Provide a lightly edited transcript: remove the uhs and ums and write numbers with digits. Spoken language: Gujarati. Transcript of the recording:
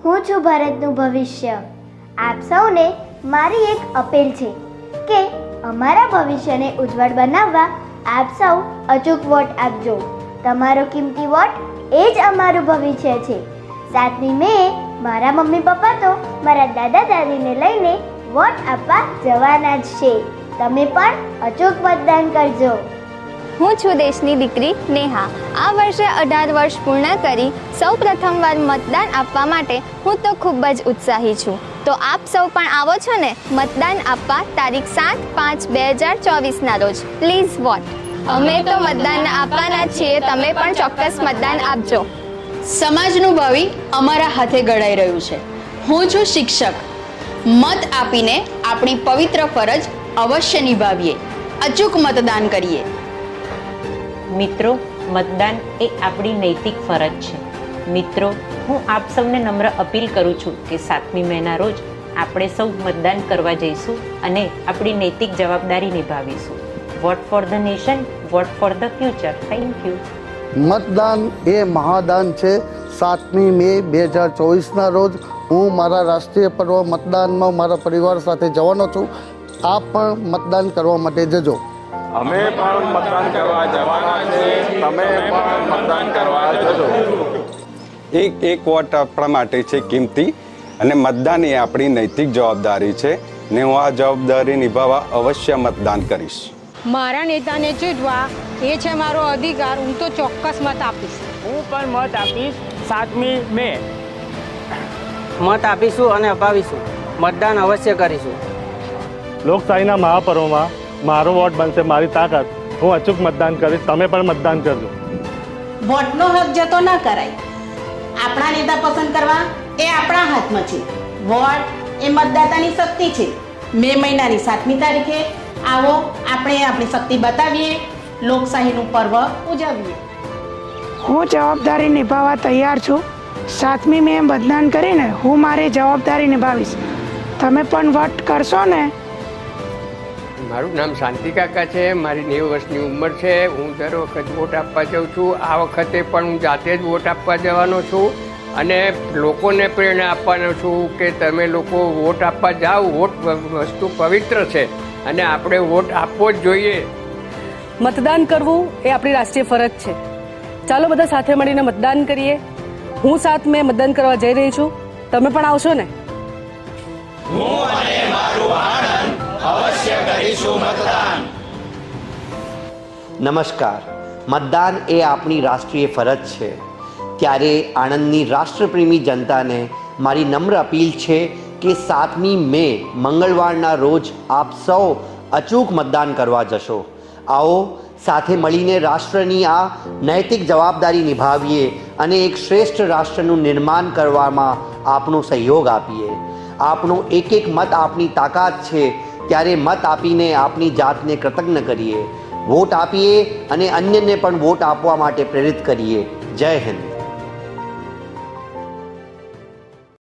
હું છું ભારતનું ભવિષ્ય. આપ સૌને મારી એક અપીલ છે કે અમારા ભવિષ્યને ઉજ્જવળ બનાવવા આપ સૌ અચૂક વોટ આપજો. તમારો કિંમતી વોટ એ જ અમારું ભવિષ્ય છે. 7મી મે મારા મમ્મી પપ્પા તો મારા દાદા દાદીને લઈને વોટ આપવા જવાના જ છે. તમે પણ અચૂક મતદાન કરજો. હું છું દેશની દીકરી નેહા. આ વર્ષે 18 વર્ષ પૂર્ણ કરી સૌ પ્રથમવાર મતદાન આપવા માટે હું તો ખૂબ જ ઉત્સાહી છું. તો આપ સૌ પણ આવો છો ને મતદાન આપવા તારીખ 7/5/2024ના રોજ. Please vote. અમે તો મતદાન આપવાના છીએ, તમે પણ ચોક્કસ મતદાન આપજો. સમાજનું ભાવિ અમારા હાથે ઘડાઈ રહ્યું છે. હું છું શિક્ષક. મત આપીને આપણી પવિત્ર ફરજ અવશ્ય નિભાવીએ. અચૂક મતદાન કરીએ. મિત્રો, મતદાન એ આપણી નૈતિક ફરજ છે. મિત્રો, હું આપ સૌને નમ્ર અપીલ કરું છું કે 7મી મેના રોજ આપણે સૌ મતદાન કરવા જઈશું અને આપણી નૈતિક જવાબદારી નિભાવીશું. Vote for the nation, vote for the future. Thank you. મતદાન એ મહાદાન છે. 7મી મે 2024ના રોજ હું મારા રાષ્ટ્રીય પર્વ મતદાનમાં મારા પરિવાર સાથે જવાનો છું. આપ પણ મતદાન કરવા માટે જજો. અમે પણ મતદાન કરવા જવાના છે. તમે પણ મતદાન કરવા જજો. એક વોટ આપણા માટે છે કિંમતી, અને મતદાન એ આપણી નૈતિક જવાબદારી છે ને હું આ જવાબદારી નિભાવવા અવશ્ય મતદાન કરીશ. મારા નેતાને ચૂંટવા એ છે મારો અધિકાર. હું તો ચોક્કસ મત આપીશ. હું પણ મત આપીશ. 7મી મે મત આપીશું અને અપાવીશું. મતદાન અવશ્ય કરીશું. લોકશાહીના મહાપર્વમાં મારો વોટ બનશે મારી તાકાત. હું અચૂક મતદાન કરીશ. તમે પણ મતદાન કરજો. વોટનો હક જતો ન કરાય. આપણા નેતા પસંદ કરવા એ આપણા હાથમાં છે. વોટ એ મતદાતાની શક્તિ છે. મે મહિનાની 7મી તારીખે આવો આપણે આપણી શક્તિ બતાવીએ, લોકશાહીનું પર્વ ઉજવીએ. હું જવાબદારી નિભાવવા તૈયાર છું. 7મી મે મતદાન કરીને હું મારી જવાબદારી નિભાવીશ. તમે પણ વોટ કરશો ને? મારું નામ શાંતિ કાકા છે. મારી 90 વર્ષની ઉંમર છે. હું દર વખત વોટ આપવા જાઉં છું. આ વખતે પણ હું જાતે જ વોટ આપવા જવાનો છું અને લોકોને પ્રેરણા આપવાનો છું કે તમે લોકો વોટ આપવા જાઓ. વોટ વસ્તુ પવિત્ર છે અને આપણે વોટ આપવો જ જોઈએ. મતદાન કરવું એ આપણી રાષ્ટ્રીય ફરજ છે. ચાલો બધા સાથે મળીને મતદાન કરીએ. હું 7 મે મતદાન કરવા જઈ રહી છું. તમે પણ આવશો ને? હું અને મારું આનંદ અવશ્ય કરીશું મતદાન. નમસ્કાર. મતદાન એ આપણી રાષ્ટ્રીય ફરજ છે. ત્યારે આણંદની રાષ્ટ્રપ્રેમી જનતાને મારી નમ્ર અપીલ છે કે 7મી મે મંગળવારના રોજ આપ સૌ અચૂક મતદાન કરવા જશો. આવો સાથે મળીને રાષ્ટ્રની આ નૈતિક જવાબદારી નિભાવીએ અને એક શ્રેષ્ઠ રાષ્ટ્રનું નિર્માણ કરવામાં આપણો સહયોગ આપીએ. આપણો એક એક મત આપણી તાકાત છે. ત્યારે મત આપીને આપણી જાતને કૃતજ્ઞ કરીએ. વોટ આપીએ અને અન્યને પણ વોટ આપવા માટે પ્રેરિત કરીએ. જય હિન્દ.